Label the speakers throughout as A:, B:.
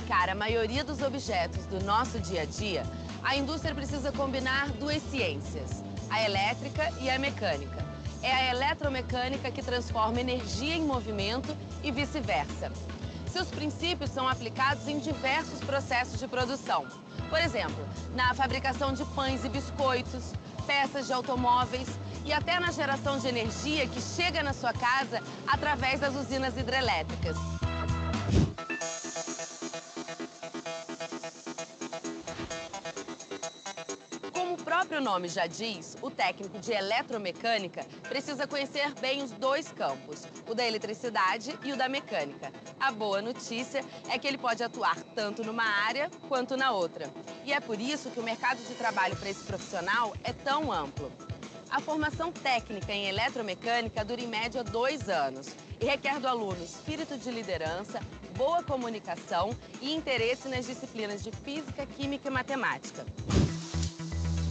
A: fabricar a maioria dos objetos do nosso dia a dia, a indústria precisa combinar duas ciências, a elétrica e a mecânica. É a eletromecânica que transforma energia em movimento e vice-versa. Seus princípios são aplicados em diversos processos de produção. Por exemplo, na fabricação de pães e biscoitos, peças de automóveis e até na geração de energia que chega na sua casa através das usinas hidrelétricas. Como o próprio nome já diz, o técnico de eletromecânica precisa conhecer bem os dois campos, o da eletricidade e o da mecânica. A boa notícia é que ele pode atuar tanto numa área quanto na outra. E é por isso que o mercado de trabalho para esse profissional é tão amplo. A formação técnica em eletromecânica dura em média 2 anos e requer do aluno espírito de liderança, boa comunicação e interesse nas disciplinas de física, química e matemática.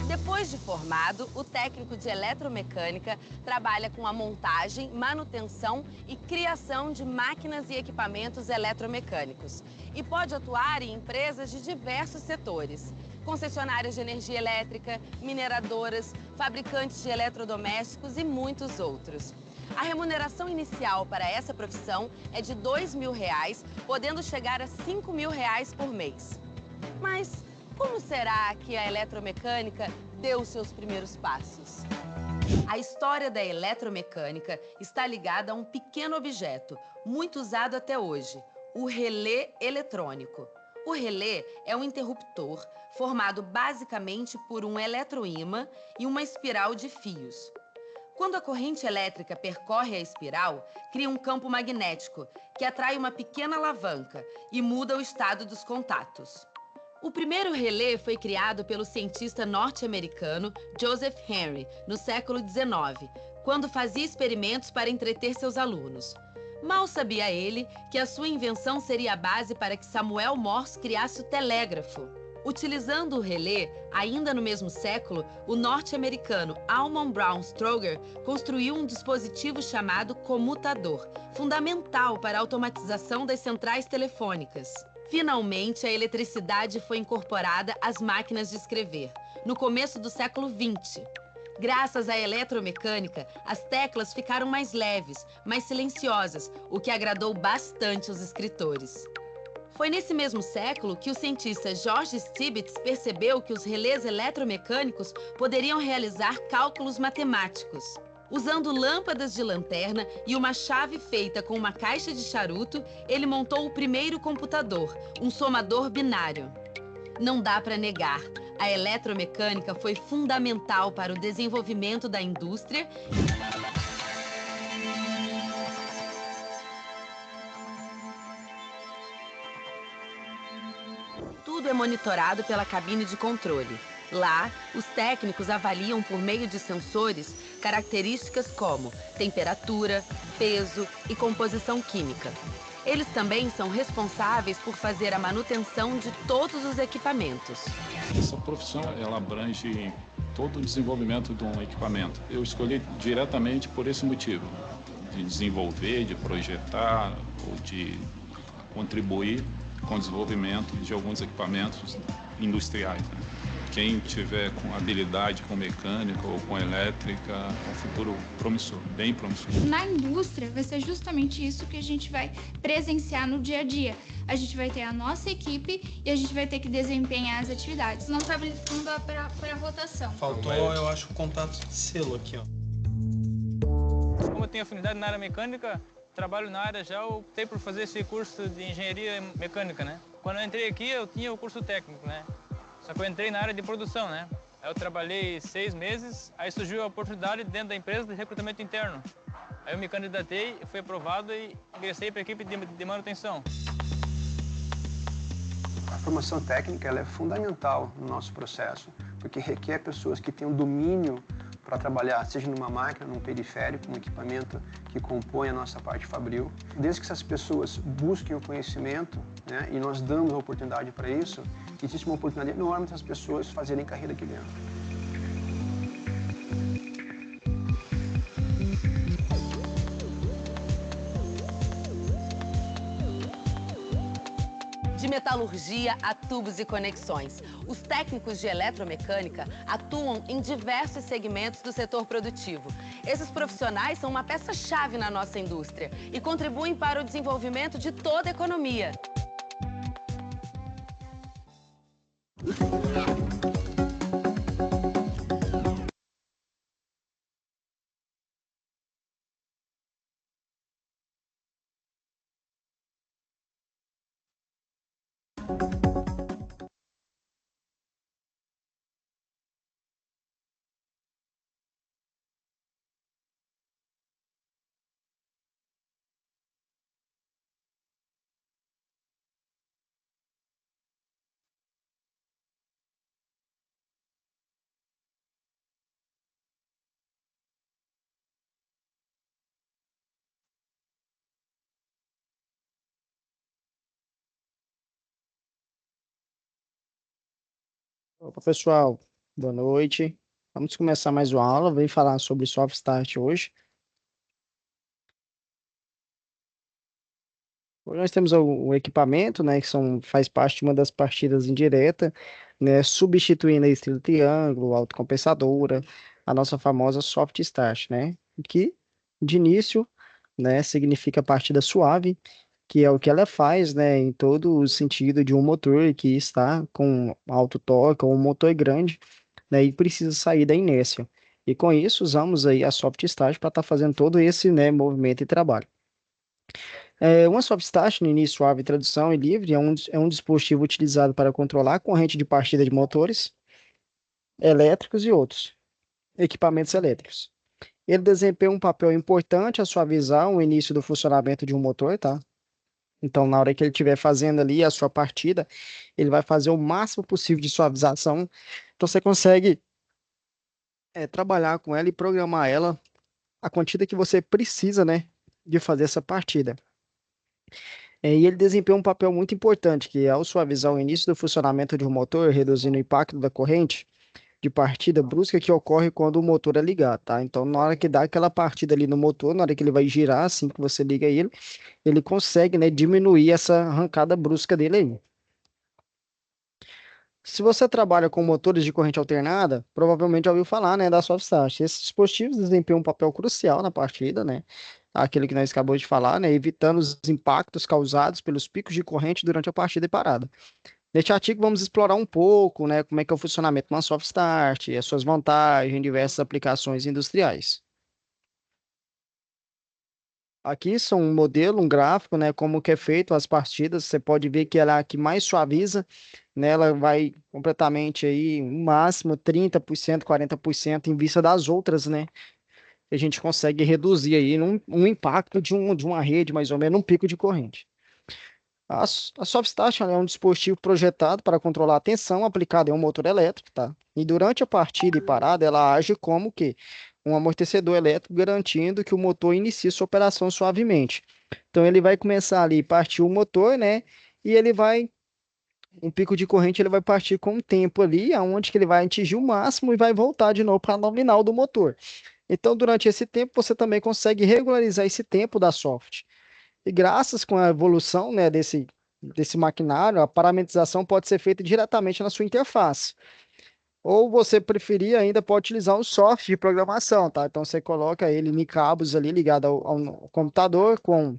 A: Depois de formado, o técnico de eletromecânica trabalha com a montagem, manutenção e criação de máquinas e equipamentos eletromecânicos e pode atuar em empresas de diversos setores, concessionárias de energia elétrica, mineradoras, fabricantes de eletrodomésticos e muitos outros. A remuneração inicial para essa profissão é de R$ 2.000, podendo chegar a R$ 5.000 por mês. Mas como será que a eletromecânica deu seus primeiros passos? A história da eletromecânica está ligada a um pequeno objeto, muito usado até hoje, o relé eletrônico. O relé é um interruptor formado basicamente por um eletroímã e uma espiral de fios. Quando a corrente elétrica percorre a espiral, cria um campo magnético que atrai uma pequena alavanca e muda o estado dos contatos. O primeiro relé foi criado pelo cientista norte-americano Joseph Henry, no século XIX, quando fazia experimentos para entreter seus alunos. Mal sabia ele que a sua invenção seria a base para que Samuel Morse criasse o telégrafo. Utilizando o relé, ainda no mesmo século, o norte-americano Almon Brown Stroger construiu um dispositivo chamado comutador, fundamental para a automatização das centrais telefônicas. Finalmente, a eletricidade foi incorporada às máquinas de escrever, no começo do século XX. Graças à eletromecânica, as teclas ficaram mais leves, mais silenciosas, o que agradou bastante os escritores. Foi nesse mesmo século que o cientista George Stibitz percebeu que os relés eletromecânicos poderiam realizar cálculos matemáticos. Usando lâmpadas de lanterna e uma chave feita com uma caixa de charuto, ele montou o primeiro computador, um somador binário. Não dá para negar, a eletromecânica foi fundamental para o desenvolvimento da indústria Tudo é monitorado pela cabine de controle. Lá, os técnicos avaliam por meio de sensores características como temperatura, peso e composição química. Eles também são responsáveis por fazer a manutenção de todos os equipamentos.
B: Essa profissão, ela abrange todo o desenvolvimento de um equipamento. Eu escolhi diretamente por esse motivo, de desenvolver, de projetar ou de contribuir com o desenvolvimento de alguns equipamentos industriais, né? Quem tiver com habilidade com mecânica ou com elétrica, é um futuro promissor, bem promissor.
C: Na indústria vai ser justamente isso que a gente vai presenciar no dia a dia. A gente vai ter a nossa equipe e a gente vai ter que desempenhar as atividades. Não está habilitando para rotação.
D: Faltou, eu acho, o contato de selo aqui, ó.
E: Como eu tenho afinidade na área mecânica, trabalho na área já, eu optei por fazer esse curso de engenharia mecânica, né? Quando eu entrei aqui, eu tinha o curso técnico, né? Só que eu entrei na área de produção, né? Aí eu trabalhei 6 meses, aí surgiu a oportunidade dentro da empresa de recrutamento interno. Aí eu me candidatei, fui aprovado e ingressei para a equipe de manutenção.
F: A formação técnica ela é fundamental no nosso processo, porque requer pessoas que tenham domínio para trabalhar, seja numa máquina, num periférico, um equipamento que compõe a nossa parte fabril. Desde que essas pessoas busquem o conhecimento, né, e nós damos a oportunidade para isso, existe uma oportunidade enorme para as pessoas fazerem carreira aqui dentro.
A: De metalurgia a tubos e conexões. Os técnicos de eletromecânica atuam em diversos segmentos do setor produtivo. Esses profissionais são uma peça-chave na nossa indústria e contribuem para o desenvolvimento de toda a economia.
G: Opa, pessoal, boa noite. Vamos começar mais uma aula. Vim falar sobre Soft Start hoje. Hoje nós temos o equipamento, né, que faz parte de uma das partidas indireta, né, substituindo a estrela triângulo, autocompensadora, a nossa famosa Soft Start, né, que de início, né, significa partida suave, que é o que ela faz, né, em todo o sentido de um motor que está com alto torque ou um motor grande, né, e precisa sair da inércia. E com isso usamos aí a Soft Start para estar fazendo todo esse, né, movimento e trabalho. Uma Soft Start, no início suave, tradução e livre, é um dispositivo utilizado para controlar a corrente de partida de motores elétricos e outros equipamentos elétricos. Ele desempenha um papel importante a suavizar o início do funcionamento de um motor, tá? Então, na hora que ele estiver fazendo ali a sua partida, ele vai fazer o máximo possível de suavização. Então, você consegue trabalhar com ela e programar ela a quantidade que você precisa, né, de fazer essa partida. E ele desempenha um papel muito importante, que é ao suavizar o início do funcionamento de um motor, reduzindo o impacto da corrente de partida brusca que ocorre quando o motor é ligado, tá? Então, na hora que dá aquela partida ali no motor, na hora que ele vai girar, assim que você liga ele consegue, né, diminuir essa arrancada brusca dele aí. Se você trabalha com motores de corrente alternada, provavelmente já ouviu falar, né, da Soft Start. Esses dispositivos desempenham um papel crucial na partida, né? Aquele que nós acabamos de falar, né, evitando os impactos causados pelos picos de corrente durante a partida e parada. Neste artigo vamos explorar um pouco, né, como é que é o funcionamento de uma Soft Start, as suas vantagens em diversas aplicações industriais. Aqui são um modelo, um gráfico, né, como que é feito as partidas. Você pode ver que ela é a que mais suaviza, né, ela vai completamente aí, no máximo 30%, 40% em vista das outras, né, que a gente consegue reduzir aí um impacto de uma rede, mais ou menos, um pico de corrente. A Soft Start é um dispositivo projetado para controlar a tensão aplicada em um motor elétrico, tá? E durante a partida e parada, ela age como que um amortecedor elétrico, garantindo que o motor inicie sua operação suavemente. Então, ele vai começar ali, partir o motor, né? E um pico de corrente, ele vai partir com um tempo ali, aonde que ele vai atingir o máximo e vai voltar de novo para a nominal do motor. Então, durante esse tempo, você também consegue regularizar esse tempo da soft. E graças com a evolução, né, desse maquinário, a parametrização pode ser feita diretamente na sua interface. Ou você preferir ainda pode utilizar um software de programação, tá? Então você coloca ele em cabos ali ligado ao computador com,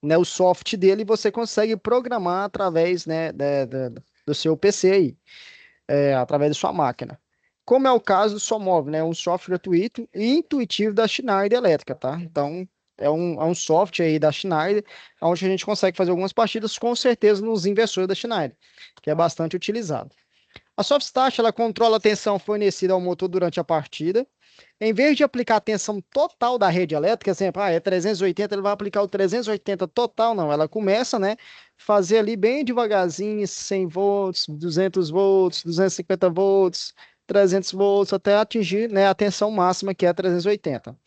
G: né, o software dele e você consegue programar através, né, do seu PC aí, através da sua máquina. Como é o caso do Somov, né? Um software gratuito e intuitivo da Schneider Elétrica, tá? Então, é um software aí da Schneider, onde a gente consegue fazer algumas partidas, com certeza, nos inversores da Schneider, que é bastante utilizado. A Soft Start, ela controla a tensão fornecida ao motor durante a partida. Em vez de aplicar a tensão total da rede elétrica, exemplo, é 380, ele vai aplicar o 380 total, não. Ela começa, né, fazer ali bem devagarzinho, 100 volts, 200 volts, 250 volts, 300 volts, até atingir, né, a tensão máxima, que é 380.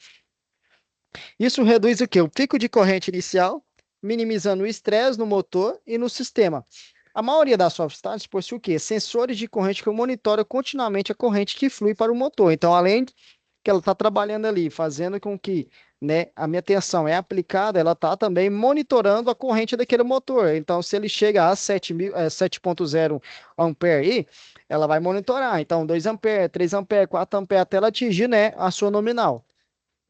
G: Isso reduz o quê? O pico de corrente inicial, minimizando o estresse no motor e no sistema. A maioria das soft starts possui o quê? Sensores de corrente que monitoram continuamente a corrente que flui para o motor. Então, além que ela está trabalhando ali, fazendo com que, né, a minha tensão é aplicada, ela está também monitorando a corrente daquele motor. Então, se ele chega a 7.0 ampere aí, ela vai monitorar. Então, 2 ampere, 3 ampere, 4 ampere, até ela atingir, né, a sua nominal.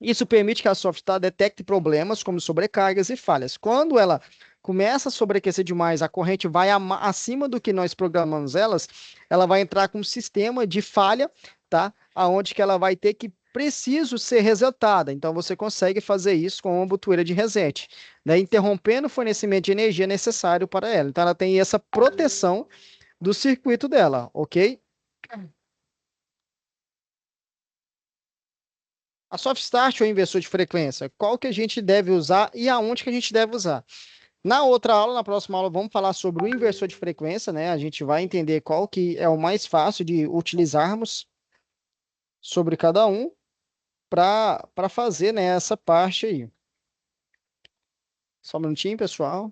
G: Isso permite que a Softstar detecte problemas como sobrecargas e falhas. Quando ela começa a sobreaquecer demais, a corrente vai acima do que nós programamos elas, ela vai entrar com um sistema de falha, tá? Aonde que ela vai ter que preciso ser resetada. Então você consegue fazer isso com uma botoeira de reset, né? Interrompendo o fornecimento de energia necessário para ela. Então ela tem essa proteção do circuito dela, ok? A soft start ou inversor de frequência, qual que a gente deve usar e aonde que a gente deve usar? Na outra aula, na próxima aula, vamos falar sobre o inversor de frequência, né? A gente vai entender qual que é o mais fácil de utilizarmos sobre cada um para fazer, né, essa parte aí. Só um minutinho, pessoal.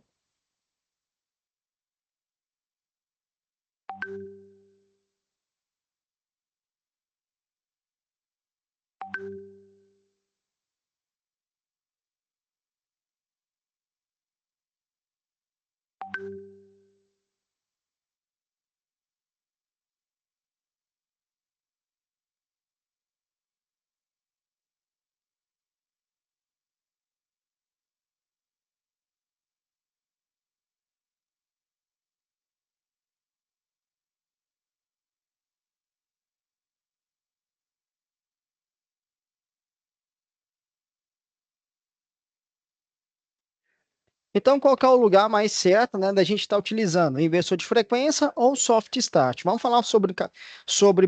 G: Então, qual que é o lugar mais certo, né, da gente estar utilizando? Inversor de frequência ou soft start? Vamos falar sobre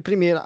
G: primeiro,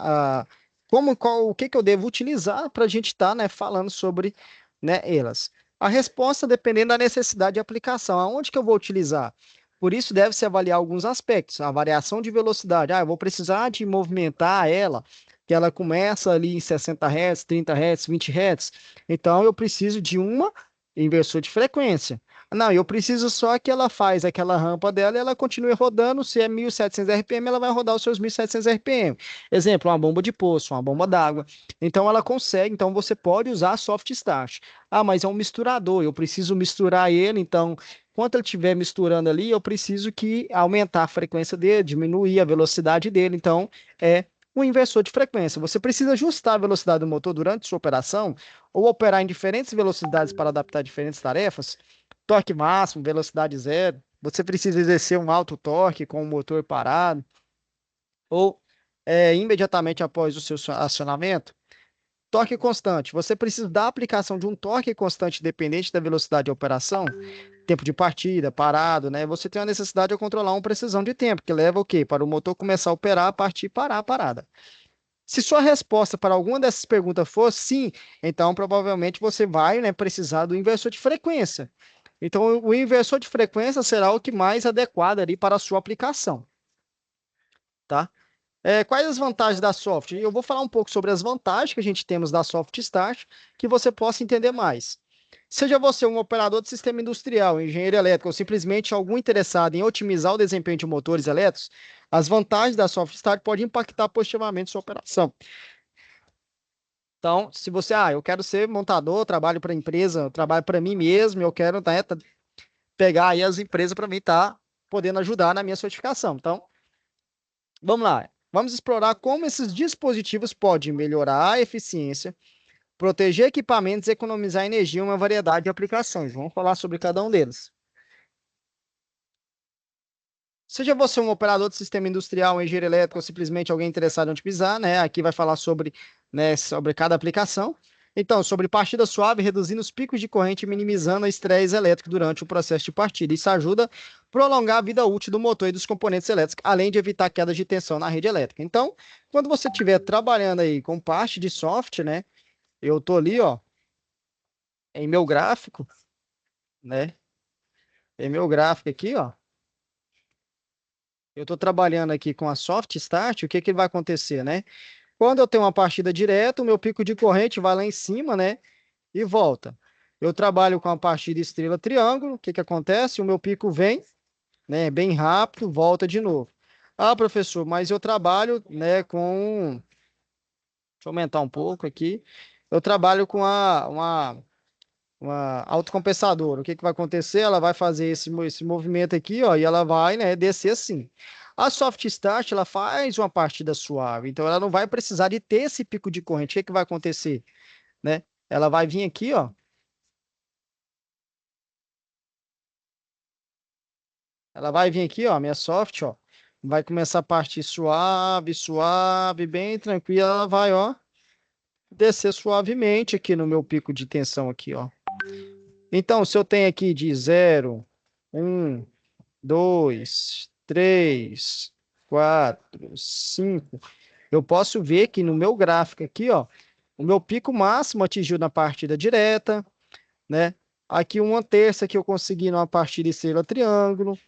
G: o que que eu devo utilizar para a gente estar, né, falando sobre, né, elas. A resposta dependendo da necessidade de aplicação. Aonde que eu vou utilizar? Por isso, deve-se avaliar alguns aspectos. A variação de velocidade. Eu vou precisar de movimentar ela, que ela começa ali em 60 Hz, 30 Hz, 20 Hz. Então, eu preciso de uma inversor de frequência. Não, eu preciso só que ela faz aquela rampa dela e ela continue rodando. Se é 1.700 RPM, ela vai rodar os seus 1.700 RPM. Exemplo, uma bomba de poço, uma bomba d'água. Então ela consegue, então você pode usar a soft start. Ah, mas é um misturador, eu preciso misturar ele, então enquanto ele estiver misturando ali, eu preciso que aumentar a frequência dele, diminuir a velocidade dele. Então é um inversor de frequência. Você precisa ajustar a velocidade do motor durante sua operação ou operar em diferentes velocidades para adaptar diferentes tarefas. Torque máximo, velocidade zero. Você precisa exercer um alto torque com o motor parado ou imediatamente após o seu acionamento. Torque constante. Você precisa da aplicação de um torque constante dependente da velocidade de operação, tempo de partida, parado, né? Você tem a necessidade de controlar uma precisão de tempo, que leva o quê? Para o motor começar a operar, partir, parar, parada. Se sua resposta para alguma dessas perguntas for sim, então provavelmente você vai, né, precisar do inversor de frequência. Então, o inversor de frequência será o que mais adequado ali para a sua aplicação, tá? Quais as vantagens da soft? Eu vou falar um pouco sobre as vantagens que a gente temos da soft start, que você possa entender mais. Seja você um operador de sistema industrial, engenheiro elétrico ou simplesmente algum interessado em otimizar o desempenho de motores elétricos, as vantagens da soft start podem impactar positivamente sua operação. Então, se você, eu quero ser montador, trabalho para a empresa, trabalho para mim mesmo, eu quero, né, pegar aí as empresas para mim estar podendo ajudar na minha certificação. Então, vamos lá. Vamos explorar como esses dispositivos podem melhorar a eficiência, proteger equipamentos e economizar energia em uma variedade de aplicações. Vamos falar sobre cada um deles. Seja você um operador de sistema industrial, um engenheiro elétrico ou simplesmente alguém interessado em otimizar, né? Aqui vai falar sobre, né, sobre cada aplicação. Então, sobre partida suave, reduzindo os picos de corrente e minimizando o estresse elétrico durante o processo de partida. Isso ajuda a prolongar a vida útil do motor e dos componentes elétricos, além de evitar quedas de tensão na rede elétrica. Então, quando você estiver trabalhando aí com parte de software, né? Eu tô ali, ó, em meu gráfico, né? Em meu gráfico aqui, ó. Eu estou trabalhando aqui com a soft start, o que que vai acontecer, né? Quando eu tenho uma partida direta, o meu pico de corrente vai lá em cima, né? E volta. Eu trabalho com a partida estrela triângulo, o que que acontece? O meu pico vem, né, bem rápido, volta de novo. Ah, professor, mas eu trabalho, né, com... Deixa eu aumentar um pouco aqui. Eu trabalho com uma uma autocompensadora. O que que vai acontecer? Ela vai fazer esse movimento aqui, ó, e ela vai, né, descer assim. A Soft Start, ela faz uma partida suave, então ela não vai precisar de ter esse pico de corrente. O que que vai acontecer, né? Ela vai vir aqui, ó. Ela vai vir aqui, ó, minha Soft, ó. Vai começar a partir suave, suave, bem tranquila. Ela vai, ó, descer suavemente aqui no meu pico de tensão aqui, ó. Então, se eu tenho aqui de 0, 1, 2, 3, 4, 5, eu posso ver que no meu gráfico aqui, ó, o meu pico máximo atingiu na partida direta, né? Aqui uma terça que eu consegui numa partida estrela triângulo.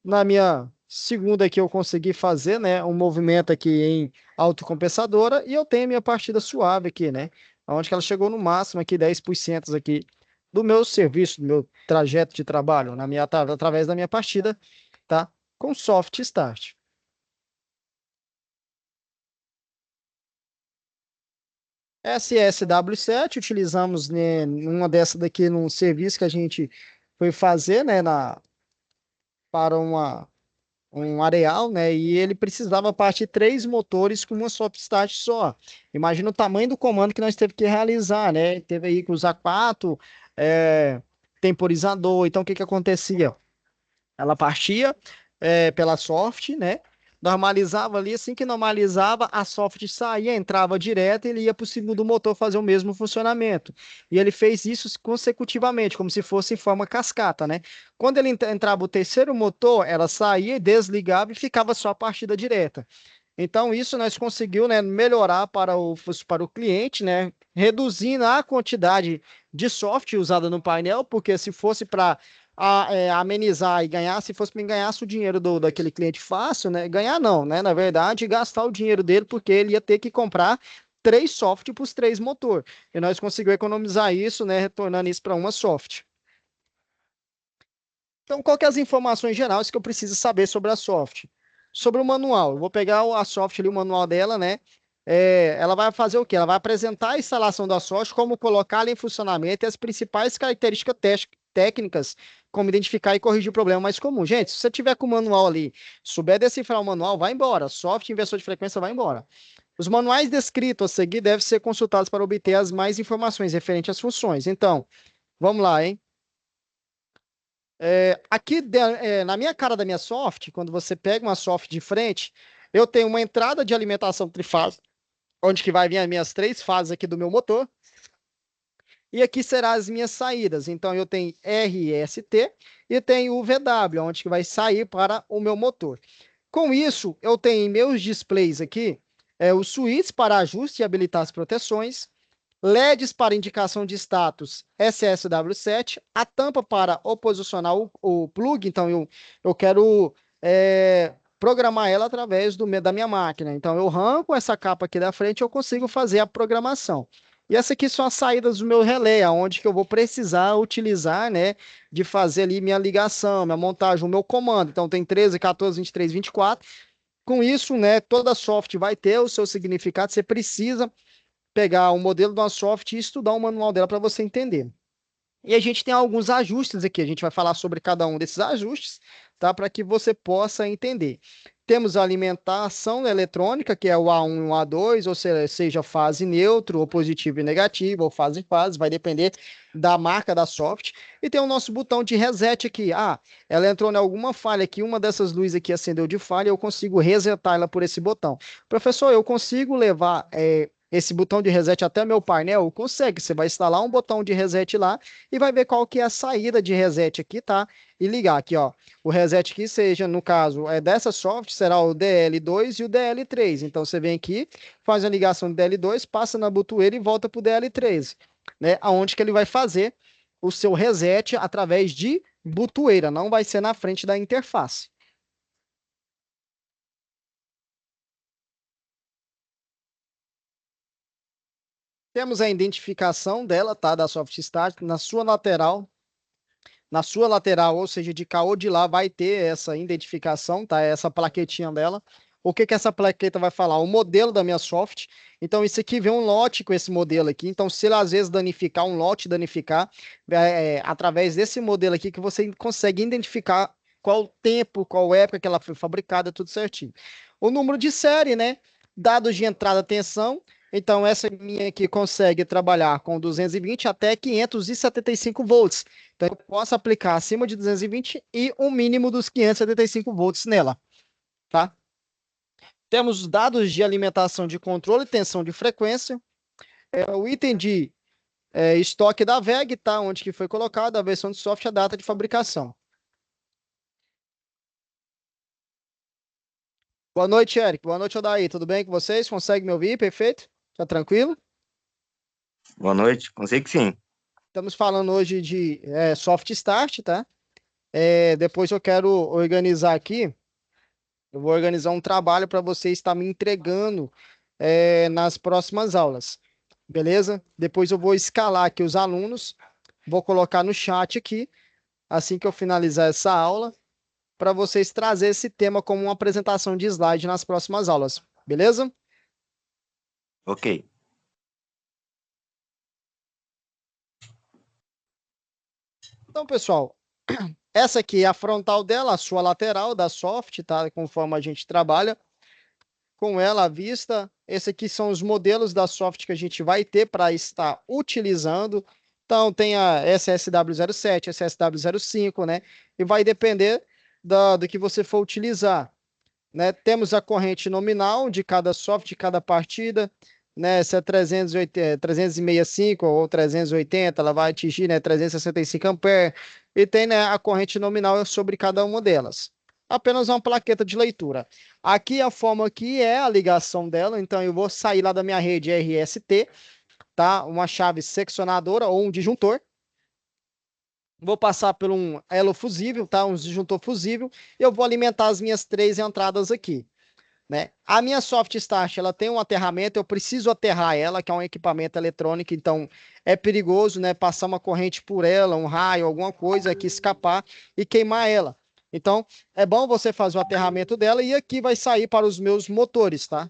G: Na minha segunda aqui eu consegui fazer, né, um movimento aqui em autocompensadora e eu tenho a minha partida suave aqui, né? Onde que ela chegou no máximo aqui 10% aqui do meu serviço, do meu trajeto de trabalho, através da minha partida, tá? Com soft start. SSW7, utilizamos, né, uma dessa daqui num serviço que a gente foi fazer, né, para um areal, né? E ele precisava partir 3 motores com uma soft start só. Imagina o tamanho do comando que nós teve que realizar, né? Teve aí que usar 4 temporizador. Então, o que que acontecia? Ela partia pela soft, né? Normalizava ali, assim que normalizava, a soft saía, entrava direto e ele ia para o segundo motor fazer o mesmo funcionamento. E ele fez isso consecutivamente, como se fosse em forma cascata, né? Quando ele entrava o terceiro motor, ela saía, desligava e ficava só a partida direta. Então, isso nós conseguimos, né, melhorar para o cliente, né, reduzindo a quantidade de software usada no painel, porque se fosse para amenizar e ganhar, se fosse para ganhar o dinheiro daquele cliente fácil, né, ganhar não, né, na verdade, gastar o dinheiro dele, porque ele ia ter que comprar 3 soft para os 3 motor. E nós conseguimos economizar isso, né, retornando isso para uma soft. Então, qual que é as informações gerais que eu preciso saber sobre a soft? Sobre o manual, eu vou pegar a soft ali, o manual dela, né? Ela vai fazer o quê? Ela vai apresentar a instalação da soft, como colocá-la em funcionamento e as principais características técnicas, como identificar e corrigir o problema mais comum. Gente, se você tiver com o manual ali, souber decifrar o manual, vai embora. Soft, inversor de frequência, vai embora. Os manuais descritos a seguir devem ser consultados para obter as mais informações referentes às funções. Então, vamos lá, hein? Aqui na minha cara da minha soft, quando você pega uma soft de frente, eu tenho uma entrada de alimentação trifásica, onde que vai vir as minhas 3 fases aqui do meu motor. E aqui serão as minhas saídas. Então, eu tenho RST e tenho o VW, onde que vai sair para o meu motor. Com isso, eu tenho em meus displays aqui os switches para ajuste e habilitar as proteções, LEDs para indicação de status SSW7, a tampa para oposicionar o plug, então eu quero programar ela através da minha máquina. Então eu arranco essa capa aqui da frente e eu consigo fazer a programação. E essa aqui são as saídas do meu relé, onde que eu vou precisar utilizar, né, de fazer ali minha ligação, minha montagem, o meu comando. Então tem 13, 14, 23, 24. Com isso, né, toda soft vai ter o seu significado, você precisa pegar o modelo de uma soft e estudar o manual dela para você entender. E a gente tem alguns ajustes aqui, a gente vai falar sobre cada um desses ajustes, tá? Para que você possa entender. Temos a alimentação eletrônica, que é o A1 e o A2, ou seja, fase neutro, ou positivo e negativo, ou fase vai depender da marca da soft. E tem o nosso botão de reset aqui. Ela entrou em alguma falha aqui, uma dessas luzes aqui acendeu de falha, eu consigo resetar ela por esse botão. Professor, eu consigo levar esse botão de reset até meu painel? Consegue, você vai instalar um botão de reset lá e vai ver qual que é a saída de reset aqui, tá? E ligar aqui, ó. O reset aqui seja, no caso, dessa soft, será o DL2 e o DL3. Então, você vem aqui, faz a ligação do DL2, passa na botoeira e volta para o DL3, né? Aonde que ele vai fazer o seu reset através de botoeira, não vai ser na frente da interface. Temos a identificação dela, tá? Da Soft Start na sua lateral. Na sua lateral, ou seja, de cá ou de lá, vai ter essa identificação, tá? Essa plaquetinha dela. O que que essa plaqueta vai falar? O modelo da minha soft. Então, isso aqui vem um lote com esse modelo aqui. Então, se ele às vezes danificar, um lote danificar, através desse modelo aqui que você consegue identificar qual o tempo, qual época que ela foi fabricada, tudo certinho. O número de série, né? Dados de entrada, tensão. Então, essa minha aqui consegue trabalhar com 220 até 575 volts. Então, eu posso aplicar acima de 220 e um mínimo dos 575 volts nela, tá? Temos os dados de alimentação de controle, tensão de frequência, o item de estoque da VEG, tá? Onde que foi colocado, a versão de software, a data de fabricação. Boa noite, Eric. Boa noite, Odaí. Tudo bem com vocês? Consegue me ouvir? Perfeito? Tá tranquilo?
H: Boa noite, consigo sim.
G: Estamos falando hoje de soft start, tá? Depois eu quero organizar aqui, eu vou organizar um trabalho para você estar me entregando nas próximas aulas, beleza? Depois eu vou escalar aqui os alunos, vou colocar no chat aqui, assim que eu finalizar essa aula, para vocês trazer esse tema como uma apresentação de slide nas próximas aulas, beleza?
H: Ok.
G: Então, pessoal, essa aqui é a frontal dela, a sua lateral da soft, tá? Conforme a gente trabalha com ela à vista. Esses aqui são os modelos da soft que a gente vai ter para estar utilizando. Então, tem a SSW07, SSW05, né? E vai depender do que você for utilizar, né? Temos a corrente nominal de cada soft, de cada partida, né? Se é 365 ou 380, ela vai atingir, né, 365 amperes. E tem, né, a corrente nominal sobre cada uma delas. Apenas uma plaqueta de leitura. Aqui a forma que é a ligação dela, então eu vou sair lá da minha rede RST, tá? Uma chave seccionadora ou um disjuntor. Vou passar por um elo fusível, tá? Um disjuntor fusível. E eu vou alimentar as minhas 3 entradas aqui, né? A minha soft start, ela tem um aterramento, eu preciso aterrar ela, que é um equipamento eletrônico, então é perigoso, né? Passar uma corrente por ela, um raio, alguma coisa aqui escapar e queimar ela. Então, é bom você fazer o aterramento dela e aqui vai sair para os meus motores, tá?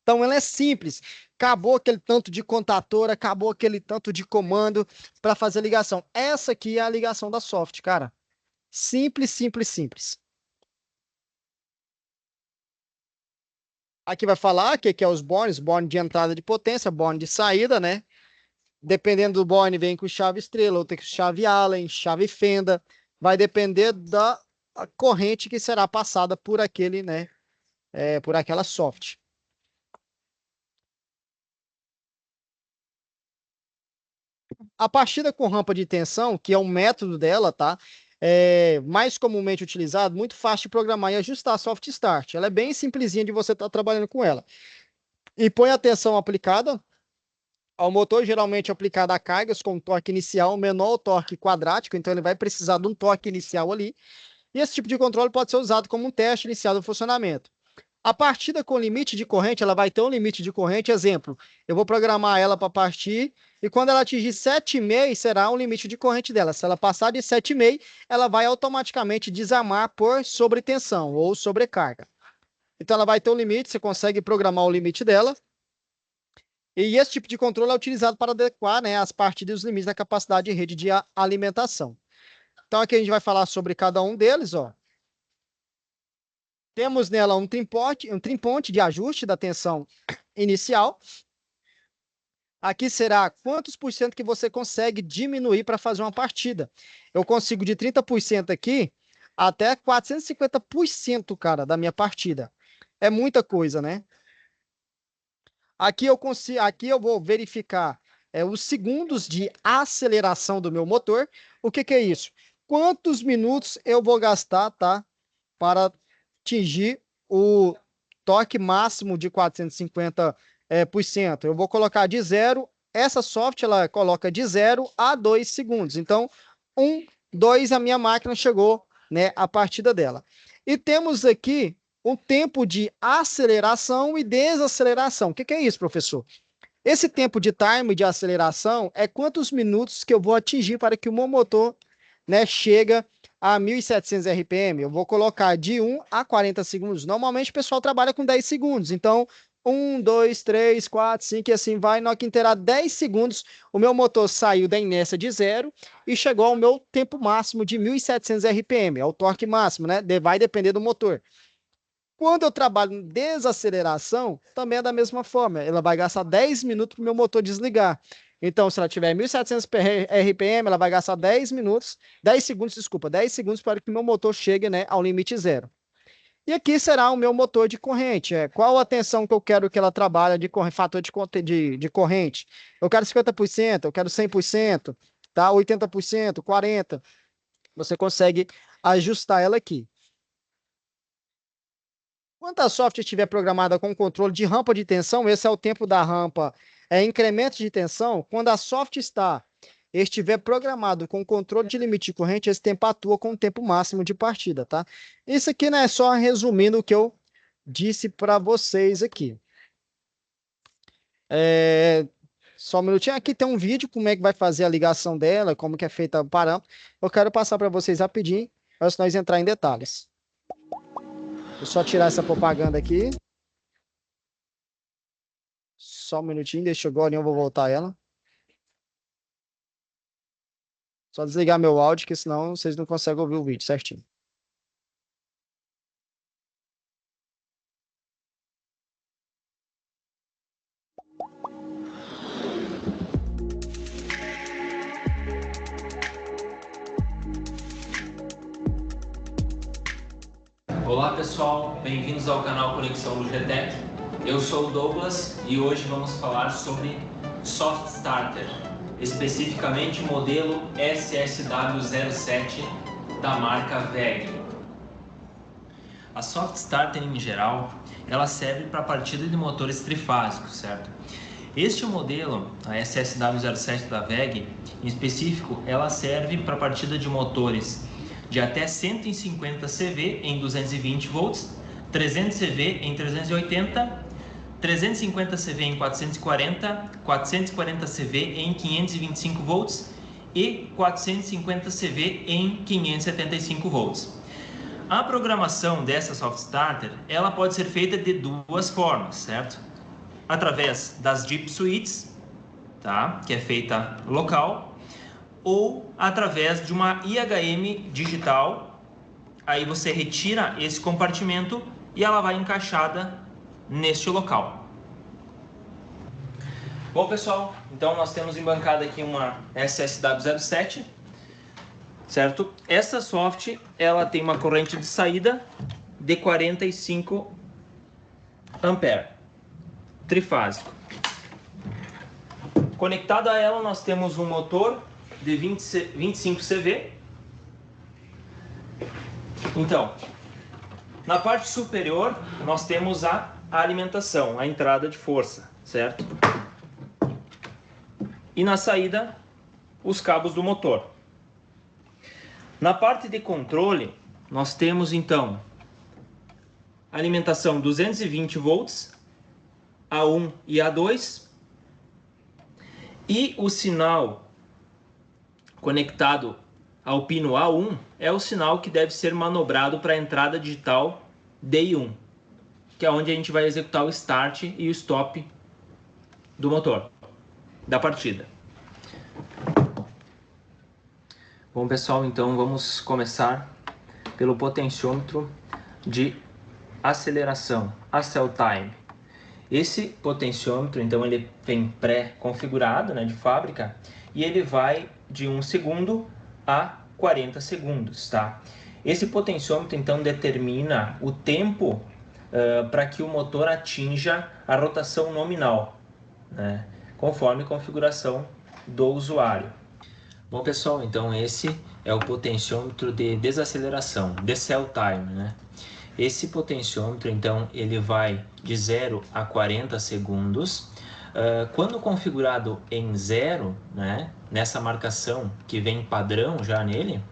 G: Então, ela é simples. Acabou aquele tanto de contator, acabou aquele tanto de comando para fazer a ligação. Essa aqui é a ligação da soft, cara. Simples, simples, simples. Aqui vai falar que é os bornes, borne de entrada de potência, borne de saída, né? Dependendo do borne, vem com chave estrela, ou tem com chave Allen, chave fenda. Vai depender da corrente que será passada por aquele, né? Por aquela soft. A partida com rampa de tensão, que é um método dela, tá? Mais comumente utilizado, muito fácil de programar e ajustar a soft start. Ela é bem simplesinha de você estar trabalhando com ela. E põe a tensão aplicada ao motor, geralmente aplicada a cargas com torque inicial menor ao torque quadrático, então ele vai precisar de um torque inicial ali. E esse tipo de controle pode ser usado como um teste inicial do funcionamento. A partida com limite de corrente, ela vai ter um limite de corrente, exemplo, eu vou programar ela para partir, e quando ela atingir 7,5, será um limite de corrente dela. Se ela passar de 7,5, ela vai automaticamente desarmar por sobretensão ou sobrecarga. Então ela vai ter um limite, você consegue programar o limite dela, e esse tipo de controle é utilizado para adequar, né, as partidas e os limites da capacidade de rede de alimentação. Então aqui a gente vai falar sobre cada um deles, ó. Temos nela um trimponte de ajuste da tensão inicial. Aqui será quantos por cento que você consegue diminuir para fazer uma partida. Eu consigo de 30% aqui até 450%, cara, da minha partida. É muita coisa, né? Aqui eu vou verificar os segundos de aceleração do meu motor. O que é isso? Quantos minutos eu vou gastar, tá? Para atingir o torque máximo de 450%. Eu vou colocar de 0, essa soft ela coloca de 0 a 2 segundos. Então, 1, 2, a minha máquina chegou, né, a partida dela. E temos aqui o tempo de aceleração e desaceleração. O que é isso, professor? Esse tempo de time de aceleração é quantos minutos que eu vou atingir para que o meu motor, né, chega a 1.700 RPM, eu vou colocar de 1 a 40 segundos. Normalmente o pessoal trabalha com 10 segundos. Então, 1, 2, 3, 4, 5 e assim vai. Na hora que inteirar 10 segundos, o meu motor saiu da inércia de 0 e chegou ao meu tempo máximo de 1.700 RPM. É o torque máximo, né? Vai depender do motor. Quando eu trabalho em desaceleração, também é da mesma forma. Ela vai gastar 10 minutos para o meu motor desligar. Então, se ela tiver 1.700 RPM, ela vai gastar 10 segundos para que o meu motor chegue, né, ao limite zero. E aqui será o meu motor de corrente. Qual a tensão que eu quero que ela trabalhe de fator de corrente? Eu quero 50%, eu quero 100%, tá? 80%, 40%. Você consegue ajustar ela aqui. Quando a software estiver programada com controle de rampa de tensão, esse é o tempo da rampa, incremento de tensão. Quando a software estiver programado com controle de limite de corrente, esse tempo atua com o tempo máximo de partida, tá? Isso aqui, né, é só resumindo o que eu disse para vocês aqui. Só um minutinho. Aqui tem um vídeo, como é que vai fazer a ligação dela, como que é feita o parâmetro. Eu quero passar para vocês rapidinho, antes de nós entrar em detalhes. Vou só tirar essa propaganda aqui. Só um minutinho, deixa eu agora, eu vou voltar ela. Só desligar meu áudio, que senão vocês não conseguem ouvir o vídeo certinho.
I: Olá pessoal, bem-vindos ao canal Conexão Logitech. Eu sou o Douglas e hoje vamos falar sobre Soft Starter, especificamente o modelo SSW07 da marca WEG. A Soft Starter em geral, ela serve para partida de motores trifásicos, certo? Este modelo, a SSW07 da WEG, em específico, ela serve para partida de motores de até 150 CV em 220 volts, 300 CV em 380, 350 CV em 440, 440 CV em 525 volts e 450 CV em 575 volts. A programação dessa Soft Starter, ela pode ser feita de duas formas, certo? Através das DIP Switches, tá? Que é feita local, ou através de uma IHM digital. Aí você retira esse compartimento e ela vai encaixada neste local. Bom pessoal, então nós temos em bancada aqui uma SSW07, certo? Essa soft, ela tem uma corrente de saída de 45 ampere, trifásico. Conectado a ela nós temos um motor de 25 CV. Então, na parte superior nós temos a alimentação, a entrada de força, certo? E na saída, os cabos do motor. Na parte de controle, nós temos então alimentação 220 volts, A1 e A2, e o sinal conectado ao pino A1 é o sinal que deve ser manobrado para a entrada digital DI1, que é onde a gente vai executar o start e o stop do motor, da partida. Bom pessoal, então vamos começar pelo potenciômetro de aceleração, a Cell Time. Esse potenciômetro, então, ele vem pré-configurado, né, de fábrica, e ele vai de 1 segundo a 40 segundos, tá? Esse potenciômetro, então, determina o tempo para que o motor atinja a rotação nominal, né, conforme a configuração do usuário. Bom, pessoal, então esse é o potenciômetro de desaceleração, de Cell Time, né? Esse potenciômetro, então, ele vai de 0 a 40 segundos. Quando configurado em 0, né, nessa marcação que vem padrão já nele,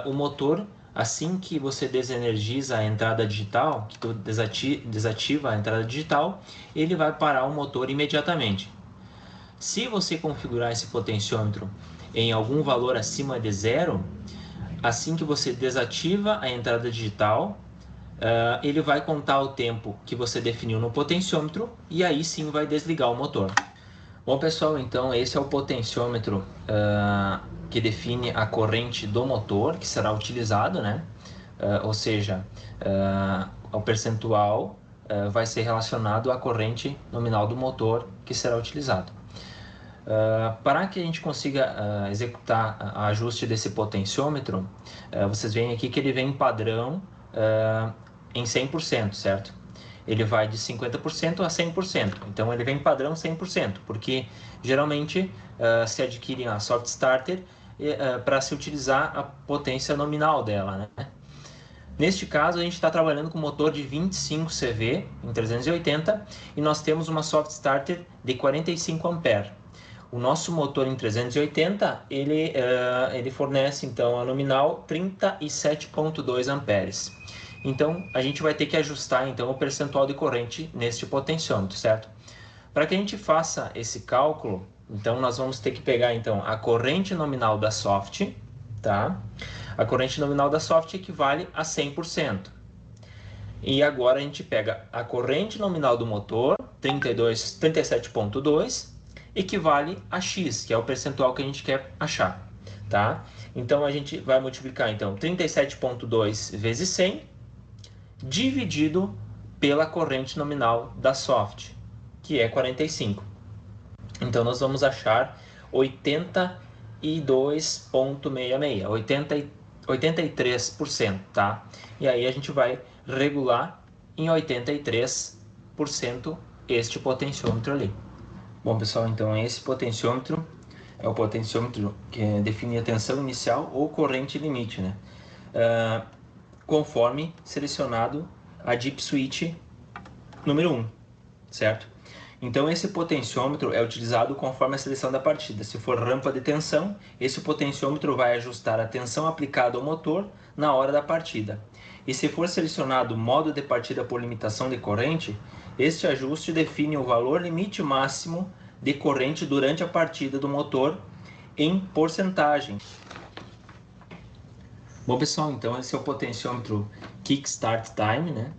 I: o motor, assim que você desenergiza a entrada digital, que tu desativa a entrada digital, ele vai parar o motor imediatamente. Se você configurar esse potenciômetro em algum valor acima de 0, assim que você desativa a entrada digital, ele vai contar o tempo que você definiu no potenciômetro e aí sim vai desligar o motor. Bom, pessoal, então esse é o potenciômetro que define a corrente do motor que será utilizado, né? Ou seja, o percentual vai ser relacionado à corrente nominal do motor que será utilizado. Para que a gente consiga executar o ajuste desse potenciômetro, vocês veem aqui que ele vem padrão em 100%, certo? Ele vai de 50% a 100%, então ele vem padrão 100%, porque geralmente se adquire a soft starter para se utilizar a potência nominal dela, né? Neste caso, a gente está trabalhando com motor de 25 CV em 380 e nós temos uma soft starter de 45 ampere. O nosso motor em 380, ele fornece então a nominal 37,2 amperes. Então, a gente vai ter que ajustar então o percentual de corrente neste potenciômetro, certo? Para que a gente faça esse cálculo, então nós vamos ter que pegar então a corrente nominal da soft, tá? A corrente nominal da soft equivale a 100%. E agora a gente pega a corrente nominal do motor, 37,2, equivale a X, que é o percentual que a gente quer achar, tá? Então a gente vai multiplicar então 37,2 vezes 100 dividido pela corrente nominal da soft, que é 45. Então nós vamos achar 82,66, 83%, tá? E aí a gente vai regular em 83% este potenciômetro ali. Bom, pessoal, então esse potenciômetro é o potenciômetro que define a tensão inicial ou corrente limite, né? Conforme selecionado a dip switch número 1, certo? Então esse potenciômetro é utilizado conforme a seleção da partida. Se for rampa de tensão, esse potenciômetro vai ajustar a tensão aplicada ao motor na hora da partida. E se for selecionado modo de partida por limitação de corrente, este ajuste define o valor limite máximo de corrente durante a partida do motor em porcentagem. Bom, pessoal, então esse é o potenciômetro Kickstart Time, né?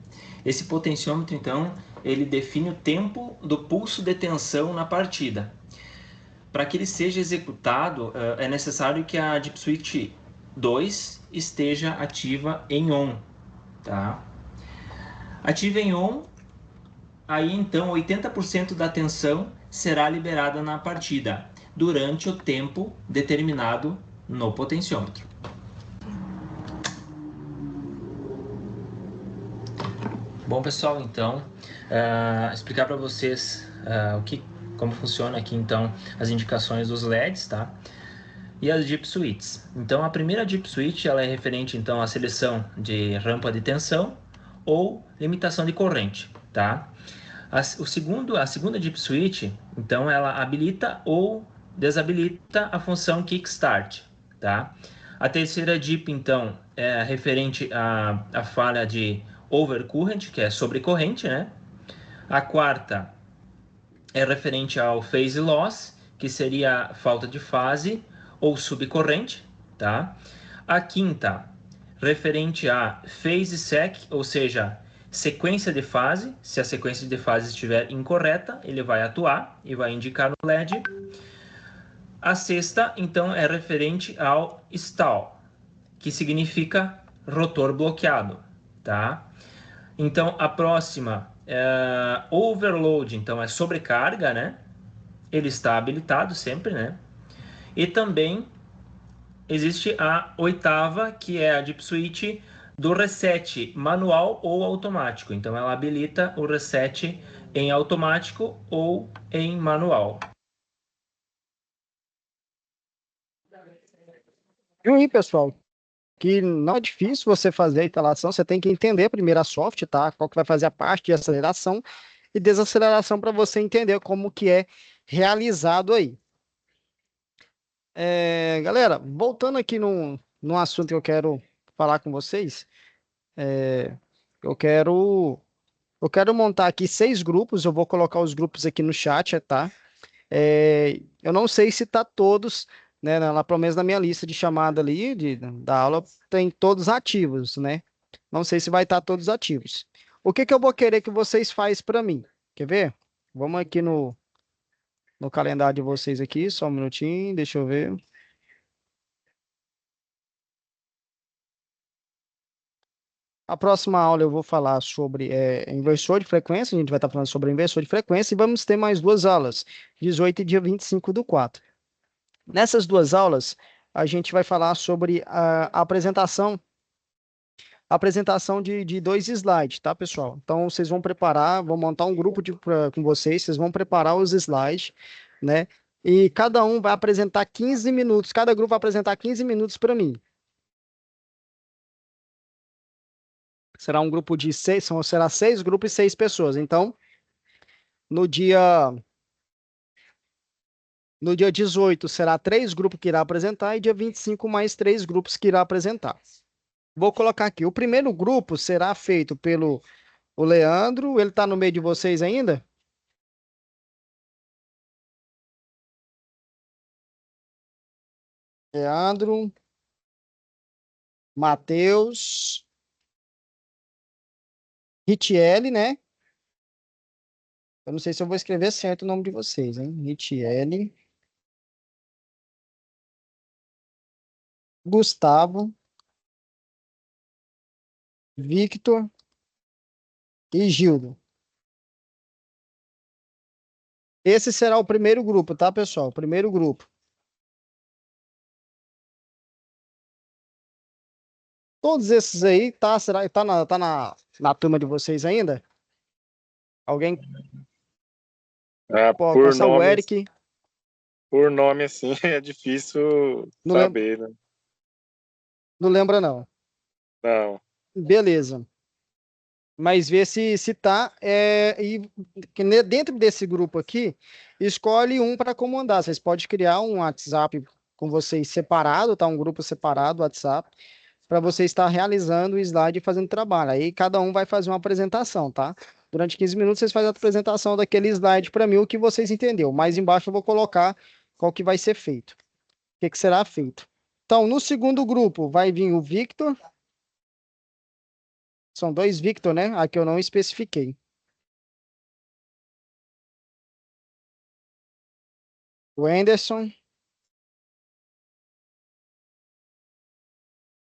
I: Esse potenciômetro, então, ele define o tempo do pulso de tensão na partida. Para que ele seja executado, é necessário que a dip switch 2 esteja ativa em ON, tá? Ativa em ON, aí então 80% da tensão será liberada na partida, durante o tempo determinado no potenciômetro. Bom, pessoal, então, explicar para vocês como funciona aqui, então, as indicações dos LEDs, tá? E as dip switches. Então, a primeira dip switch, ela é referente, então, à seleção de rampa de tensão ou limitação de corrente, tá? A segunda dip switch, então, ela habilita ou desabilita a função Kickstart, tá? A terceira dip, então, é referente à falha de overcurrent, que é sobrecorrente, né? A quarta é referente ao phase loss, que seria falta de fase ou subcorrente, tá? A quinta, referente a phase sec, ou seja, sequência de fase. Se a sequência de fase estiver incorreta, ele vai atuar e vai indicar no LED. A sexta, então, é referente ao stall, que significa rotor bloqueado, tá? Então, a próxima é overload, então é sobrecarga, né? Ele está habilitado sempre, né? E também existe a oitava, que é a dip switch do reset manual ou automático. Então, ela habilita o reset em automático ou em manual.
G: E aí, pessoal, que não é difícil você fazer a instalação, você tem que entender primeiro a soft, tá? Qual que vai fazer a parte de aceleração e desaceleração para você entender como que é realizado aí. Galera, voltando aqui no assunto que eu quero falar com vocês, eu quero montar aqui 6 grupos, eu vou colocar os grupos aqui no chat, tá? Eu não sei se tá todos né? Pelo menos na minha lista de chamada ali, da aula, tem todos ativos, né? Não sei se vai estar todos ativos. O que que eu vou querer que vocês façam para mim? Quer ver? Vamos aqui no calendário de vocês aqui, só um minutinho, deixa eu ver. A próxima aula eu vou falar sobre inversor de frequência, a gente vai estar falando sobre inversor de frequência e vamos ter mais duas aulas, 18 e dia 25/4. Nessas duas aulas, a gente vai falar sobre a apresentação de dois slides, tá, pessoal? Então, vocês vão preparar, vou montar um grupo com vocês, vocês vão preparar os slides, né? E cada um vai apresentar 15 minutos, cada grupo vai apresentar 15 minutos para mim. Será um grupo de seis, será 6 grupos e 6 pessoas. Então, no dia, no dia 18, será 3 grupos que irá apresentar e dia 25 mais 3 grupos que irá apresentar. Vou colocar aqui. O primeiro grupo será feito pelo o Leandro. Ele está no meio de vocês ainda? Leandro, Matheus, Ritiele, né? Eu não sei se eu vou escrever certo o nome de vocês, hein? Ritiele, Gustavo, Victor e Gildo. Esse será o primeiro grupo, tá, pessoal? O primeiro grupo. Todos esses aí, tá? Será que tá na turma de vocês ainda? Alguém
J: Ah,
G: pode começar? O Eric.
J: por nome assim é difícil
G: Não lembra,
J: saber, né?
G: não lembra, não.
J: Não.
G: Beleza. Mas vê se tá. Dentro desse grupo aqui, escolhe um para comandar. Vocês podem criar um WhatsApp com vocês separado, tá? Um grupo separado, WhatsApp, para você estar realizando o slide e fazendo trabalho. Aí cada um vai fazer uma apresentação, tá? Durante 15 minutos vocês fazem a apresentação daquele slide para mim, o que vocês entenderam. Mais embaixo eu vou colocar qual que vai ser feito. O que que será feito. Então, no segundo grupo vai vir o Victor. São 2 Victor, né? Aqui eu não especifiquei. O Anderson,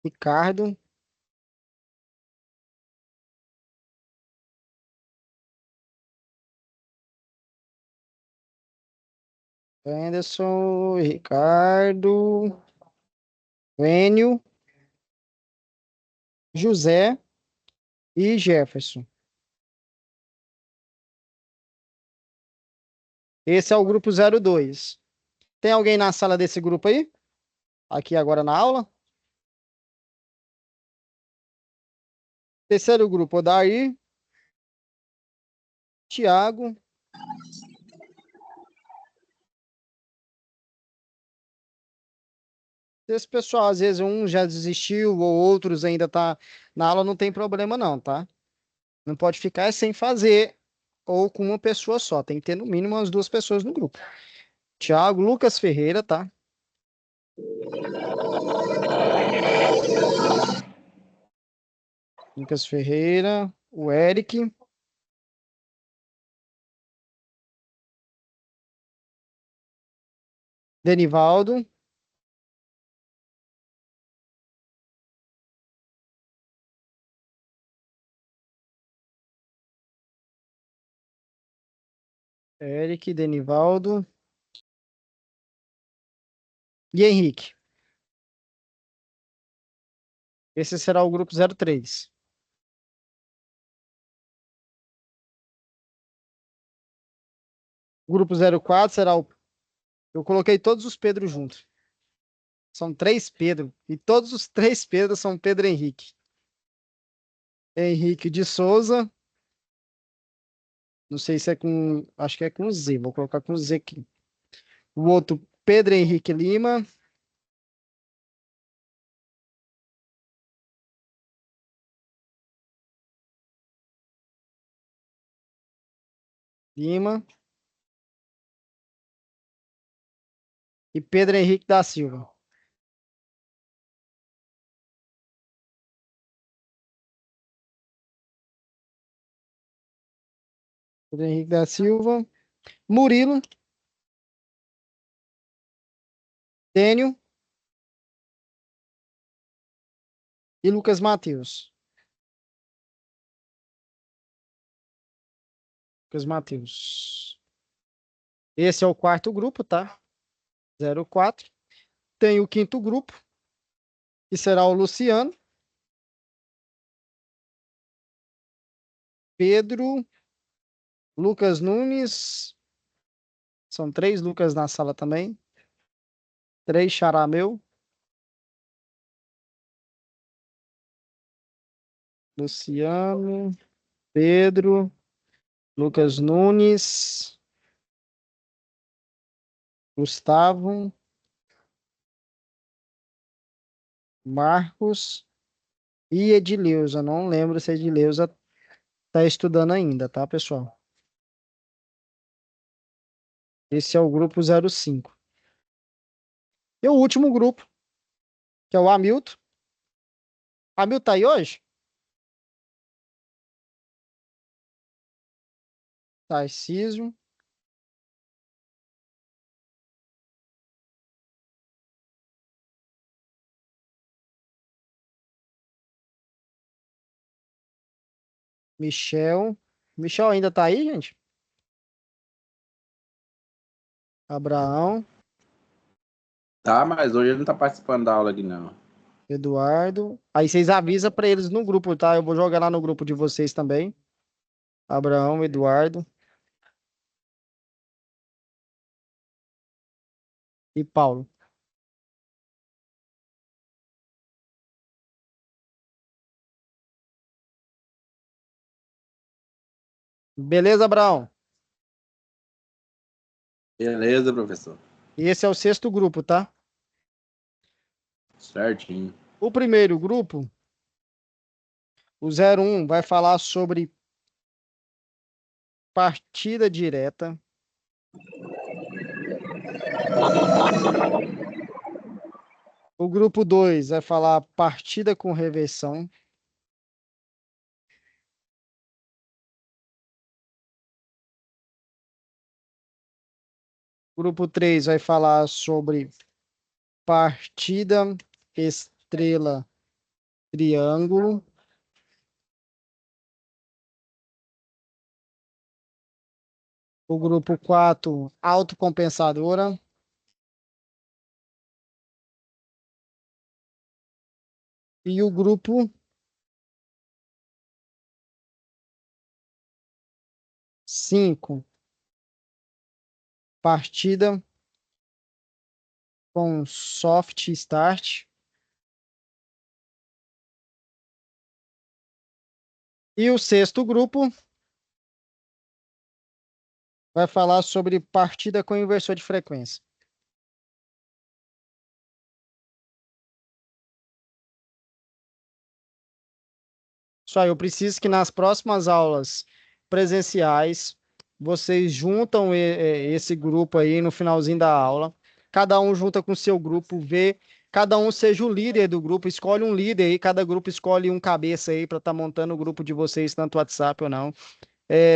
G: Ricardo, Anderson, Ricardo, Enio, José e Jefferson. Esse é o grupo 02. Tem alguém na sala desse grupo aí? Aqui agora na aula? Terceiro grupo, Odair, Tiago, esse pessoal, às vezes um já desistiu ou outros ainda tá na aula, não tem problema não, tá? Não pode ficar sem fazer ou com uma pessoa só, tem que ter no mínimo umas 2 pessoas no grupo. Tiago, Lucas Ferreira, tá? Lucas Ferreira, o Eric, Denivaldo, Eric, Denivaldo e Henrique. Esse será o grupo 03. O grupo 04 será o. Eu coloquei todos os Pedro juntos. São 3 Pedro. E todos os 3 Pedro são Pedro Henrique. Henrique de Souza. Não sei se é com. Acho que é com Z. Vou colocar com Z aqui. O outro, Pedro Henrique Lima. Lima. e Pedro Henrique da Silva. Pedro Henrique da Silva, Murilo, Dênio e Lucas Matheus. Lucas Matheus. Esse é o quarto grupo, tá? 04. Tem o quinto grupo, que será o Luciano, Pedro, Lucas Nunes. São 3 Lucas na sala também. 3 Charameu. Luciano, Pedro, Lucas Nunes, Gustavo, Marcos e Edileuza. Não lembro se a Edileuza está estudando ainda, tá, pessoal? Esse é o grupo 05. E o último grupo, que é o Hamilton. Hamilton tá aí hoje? Tarcísio. Michel. Michel ainda tá aí, gente? Abraão.
K: Tá, mas hoje ele não tá participando da aula aqui, não.
G: Eduardo. Aí vocês avisam para eles no grupo, tá? Eu vou jogar lá no grupo de vocês também. Abraão, Eduardo e Paulo. Beleza, Abraão?
K: Beleza, professor.
G: Esse é o sexto grupo, tá?
K: Certinho.
G: O primeiro grupo, o 01, vai falar sobre partida direta. O grupo 2 vai falar partida com reversão. O grupo 3 vai falar sobre partida estrela triângulo. O grupo 4, autocompensadora. E o grupo 5, partida com soft start. E o sexto grupo vai falar sobre partida com inversor de frequência. Só eu preciso que nas próximas aulas presenciais vocês juntam esse grupo aí no finalzinho da aula. Cada um junta com o seu grupo, vê, cada um seja o líder do grupo, escolhe um líder aí, cada grupo escolhe um cabeça aí para estar montando o grupo de vocês, tanto WhatsApp ou não.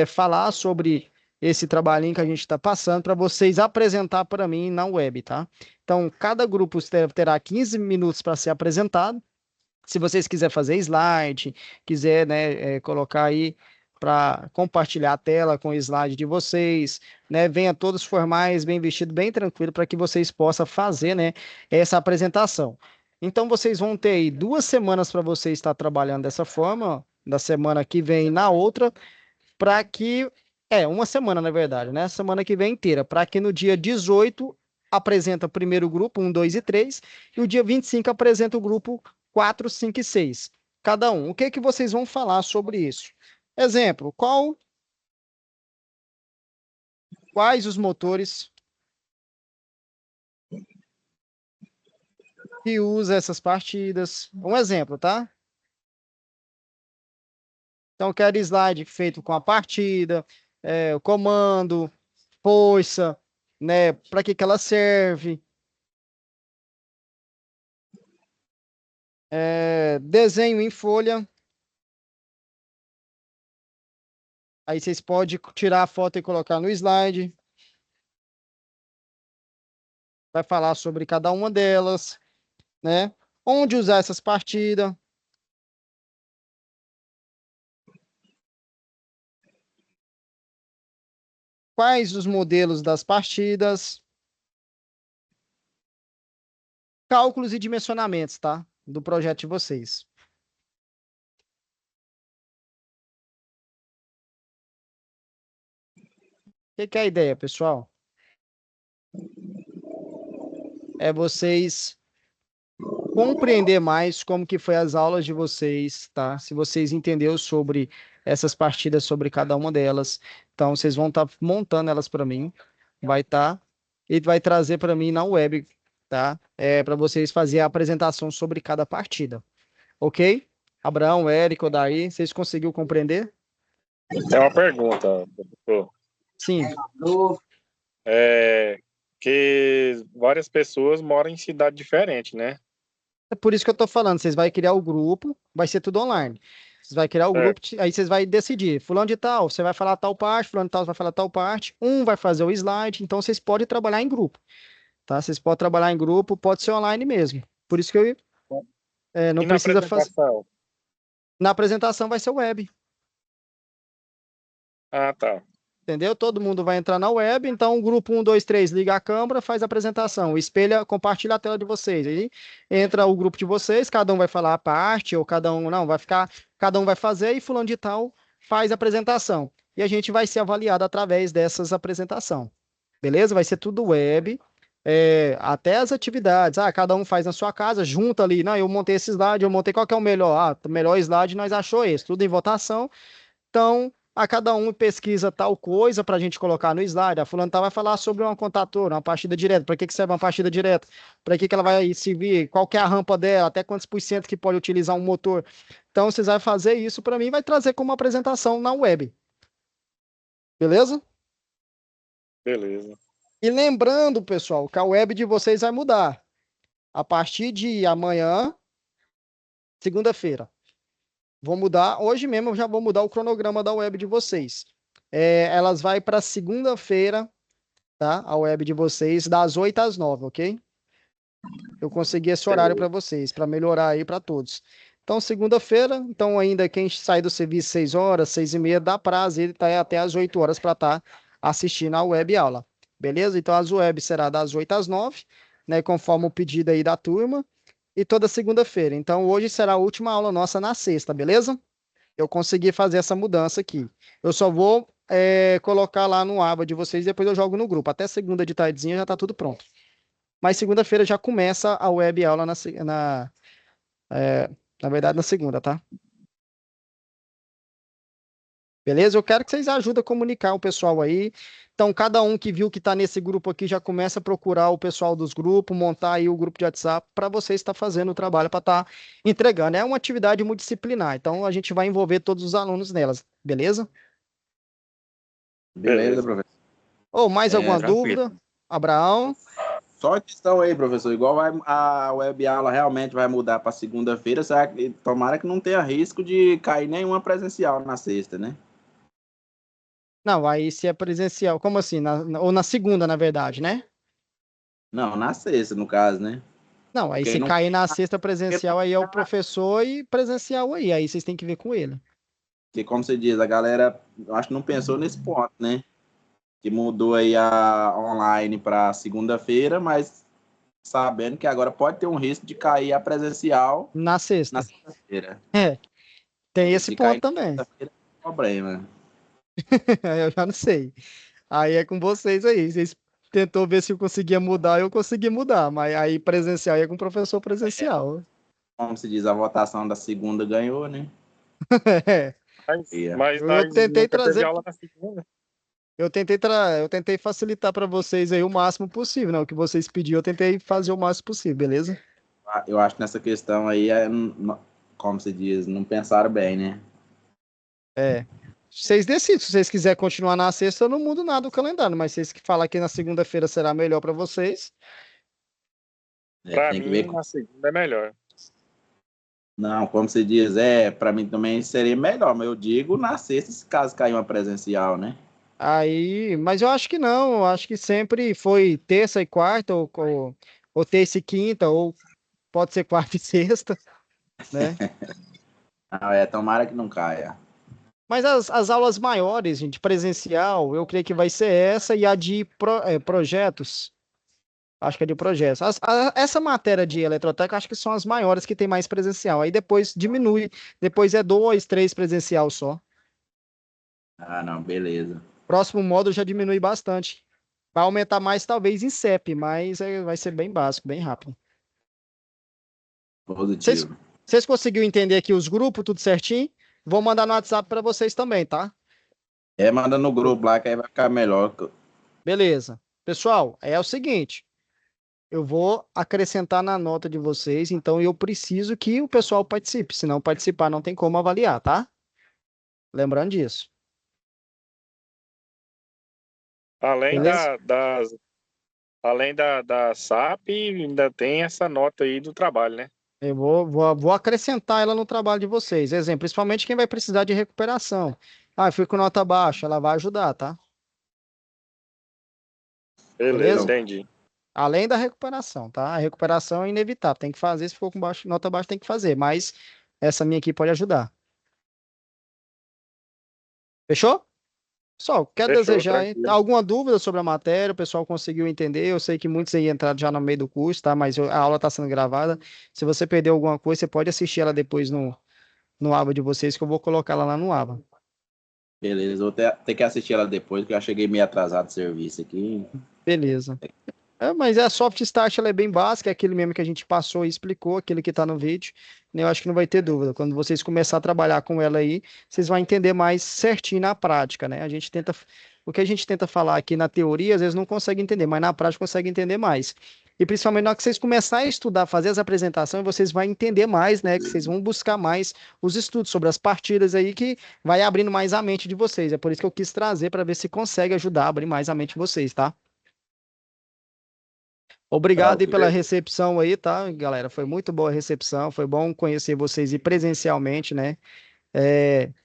G: Falar sobre esse trabalhinho que a gente está passando para vocês apresentar para mim na web, tá? Então, cada grupo terá 15 minutos para ser apresentado. Se vocês quiserem fazer slide, quiser, né, colocar aí para compartilhar a tela com o slide de vocês, né, venha todos formais, bem vestido, bem tranquilo, para que vocês possam fazer, né, essa apresentação. Então, vocês vão ter aí 2 semanas para vocês estar trabalhando dessa forma, ó, da semana que vem na outra, para que, 1 semana, na verdade, né, semana que vem inteira, para que no dia 18 apresenta o primeiro grupo, 1, 2 e 3, e o dia 25 apresenta o grupo 4, 5 e 6, cada um. O que que vocês vão falar sobre isso? Exemplo, quais os motores que usa essas partidas? Um exemplo, tá? Então, quero slide feito com a partida, o comando, força, né? Para que ela serve, Desenho em folha. Aí vocês podem tirar a foto e colocar no slide. Vai falar sobre cada uma delas, né? Onde usar essas partidas. Quais os modelos das partidas. Cálculos e dimensionamentos, tá? Do projeto de vocês. O que é a ideia, pessoal? É vocês compreender mais como que foi as aulas de vocês, tá? Se vocês entenderam sobre essas partidas, sobre cada uma delas, então vocês vão estar montando elas para mim, vai estar e vai trazer para mim na web, tá? Para vocês fazerem a apresentação sobre cada partida, ok? Abraão, Érico, Daí, vocês conseguiram compreender?
J: Tem uma pergunta, professor.
G: Sim.
J: Que várias pessoas moram em cidade diferente, né?
G: É por isso que eu tô falando, vocês vão criar o grupo, vai ser tudo online. Vocês vão criar o grupo, aí vocês vão decidir, fulano de tal, você vai falar tal parte, fulano de tal vai falar tal parte, um vai fazer o slide, então vocês podem trabalhar em grupo, tá? Vocês podem trabalhar em grupo, pode ser online mesmo. Por isso que eu não
J: E na
G: precisa fazer.
J: apresentação?
G: Na apresentação vai ser web,
J: Ah, tá.
G: entendeu? Todo mundo vai entrar na web, então o grupo 1, 2, 3 liga a câmera, faz a apresentação, espelha, compartilha a tela de vocês. Aí entra o grupo de vocês, cada um vai falar a parte, ou cada um não, vai ficar, cada um vai fazer e fulano de tal faz a apresentação. E a gente vai ser avaliado através dessas apresentações. Beleza? Vai ser tudo web. Até as atividades, cada um faz na sua casa, junta ali, não, eu montei esse slide, eu montei, qual que é o melhor? O melhor slide nós achou esse, tudo em votação. Então, a cada um pesquisa tal coisa para a gente colocar no slide. A fulano vai falar sobre uma contatora, uma partida direta. Para que serve uma partida direta? Para que ela vai servir? Qual que é a rampa dela? Até quantos por cento que pode utilizar um motor? Então, vocês vão fazer isso para mim e vai trazer como apresentação na web. Beleza?
J: Beleza.
G: E lembrando, pessoal, que a web de vocês vai mudar. A partir de amanhã, segunda-feira. Vou mudar, hoje mesmo eu já vou mudar o cronograma da web de vocês. Elas vai para segunda-feira, tá? A web de vocês, das 8 às 9, ok? Eu consegui esse horário para vocês, para melhorar aí para todos. Então, segunda-feira, então ainda quem sai do serviço 6 horas, 6h30, dá prazo, ele tá até às 8 horas para estar assistindo a web aula. Beleza? Então, as web será das 8 às 9, né? Conforme o pedido aí da turma. E toda segunda-feira. Então, hoje será a última aula nossa na sexta, beleza? Eu consegui fazer essa mudança aqui. Eu só vou colocar lá no aba de vocês, depois eu jogo no grupo. Até segunda de tardezinha já tá tudo pronto. Mas segunda-feira já começa a web aula na verdade, na segunda, tá? Beleza? Eu quero que vocês ajudem a comunicar o pessoal aí. Então, cada um que viu que está nesse grupo aqui já começa a procurar o pessoal dos grupos, montar aí o grupo de WhatsApp para você estar fazendo o trabalho para estar entregando. É uma atividade multidisciplinar, então a gente vai envolver todos os alunos nelas, beleza?
K: Beleza, professor.
G: Ou mais alguma
K: tranquilo.
G: dúvida? Abraão?
K: Só a questão aí, professor, igual a web aula realmente vai mudar para segunda-feira, tomara que não tenha risco de cair nenhuma presencial na sexta, né?
G: Não, aí se é presencial, como assim? Ou na segunda, na verdade, né?
K: Não, na sexta, no caso, né?
G: Não, aí
K: Porque
G: se
K: não-
G: cair na sexta presencial, aí é o professor e presencial aí vocês têm que ver com ele.
K: Porque, como você diz, a galera, eu acho que não pensou nesse ponto, né? Que mudou aí a online para segunda-feira, mas sabendo que agora pode ter um risco de cair a presencial
G: Na sexta.
K: na sexta-feira.
G: Tem esse
K: Se
G: ponto
K: cair
G: também.
K: na sexta-feira, é um problema.
G: Eu já não sei. Aí é com vocês aí. Vocês tentou ver se eu conseguia mudar, eu consegui mudar. Mas aí presencial é com o professor presencial.
K: Como se diz, a votação da segunda ganhou, né?
G: É.
J: Mas
G: Eu
J: nós
G: tentei
J: nunca teve
G: trazer-
J: aula na segunda.
G: Eu tentei facilitar para vocês aí o máximo possível, né? O que vocês pediram, eu tentei fazer o máximo possível, beleza?
K: Eu acho que nessa questão aí, como se diz, não pensaram bem, né?
G: Vocês decidem. Se vocês quiserem continuar na sexta, eu não mudo nada do calendário. Mas vocês que falam que na segunda-feira será melhor para vocês.
J: Pra
K: tem que
J: mim,
K: ver
J: na segunda é melhor.
K: Não, como se diz, para mim também seria melhor, mas eu digo na sexta, se caso cair uma presencial, né?
G: Aí, mas eu acho que não, eu acho que sempre foi terça e quarta, ou terça e quinta, ou pode ser quarta e sexta, né?
K: Não, tomara que não caia.
G: Mas as aulas maiores, gente, presencial, eu creio que vai ser essa e a de projetos. Acho que é de projetos. Essa matéria de eletrotécnica, acho que são as maiores que tem mais presencial. Aí depois diminui, depois é 2, 3 presencial só.
K: Ah, não, beleza.
G: Próximo módulo já diminui bastante. Vai aumentar mais talvez em CEP, mas vai ser bem básico, bem rápido.
K: Positivo.
G: Vocês conseguiram entender aqui os grupos, tudo certinho? Vou mandar no WhatsApp para vocês também, tá?
K: Manda no grupo lá que aí vai ficar melhor.
G: Beleza. Pessoal, é o seguinte. Eu vou acrescentar na nota de vocês, então eu preciso que o pessoal participe. Se não participar, não tem como avaliar, tá? Lembrando disso.
J: Além
G: Beleza?
J: além da SAP, ainda tem essa nota aí do trabalho, né?
G: Eu vou acrescentar ela no trabalho de vocês. Exemplo, principalmente quem vai precisar de recuperação. Ah, eu fui com nota baixa, ela vai ajudar, tá?
J: Beleza, entendi.
G: Além da recuperação, tá? A recuperação é inevitável, tem que fazer, se for com nota baixa tem que fazer, mas essa minha aqui pode ajudar. Fechou? Pessoal, quer
J: Fechou,
G: desejar aí?
J: tranquilo.
G: Alguma dúvida sobre a matéria? O pessoal conseguiu entender? Eu sei que muitos aí entraram já no meio do curso, tá? Mas a aula está sendo gravada. Se você perdeu alguma coisa, você pode assistir ela depois no aba de vocês, que eu vou colocar ela lá no aba.
K: Beleza, vou ter que assistir ela depois, porque eu cheguei meio atrasado do serviço aqui.
G: Beleza. Mas a Soft Start ela é bem básica, é aquele mesmo que a gente passou e explicou, aquele que está no vídeo. Eu acho que não vai ter dúvida. Quando vocês começarem a trabalhar com ela aí, vocês vão entender mais certinho na prática, né? O que a gente tenta falar aqui na teoria, às vezes não consegue entender, mas na prática consegue entender mais. E principalmente na hora que vocês começarem a estudar, fazer as apresentações, vocês vão entender mais, né? Que vocês vão buscar mais os estudos sobre as partidas aí, que vai abrindo mais a mente de vocês. É por isso que eu quis trazer, para ver se consegue ajudar a abrir mais a mente de vocês, tá? Obrigado aí pela recepção aí, tá, galera? Foi muito boa a recepção, foi bom conhecer vocês e presencialmente, né?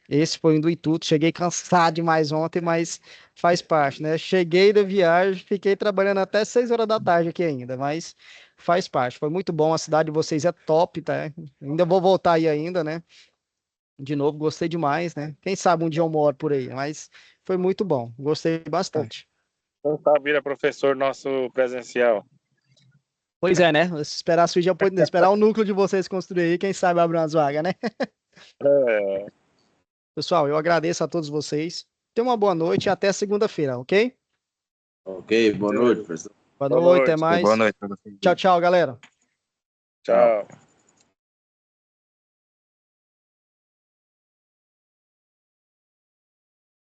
G: Esse foi um do intuito. Cheguei cansado demais ontem, mas faz parte, né? Cheguei da viagem, fiquei trabalhando até 6 horas da tarde aqui ainda, mas faz parte. Foi muito bom, a cidade de vocês é top, tá? Ainda vou voltar aí ainda, né? De novo, gostei demais, né? Quem sabe um dia eu moro por aí, mas foi muito bom, gostei bastante.
J: Quem sabe vira professor nosso presencial.
G: Pois é, né? Esperar a suíte, esperar o núcleo de vocês construir aí, quem sabe abrir umas vagas, né? Pessoal, eu agradeço a todos vocês. Tenham uma boa noite e até segunda-feira, ok?
K: Ok, boa noite, professor.
G: Boa noite, até mais.
H: Boa noite.
G: Tchau, tchau, galera.
J: Tchau.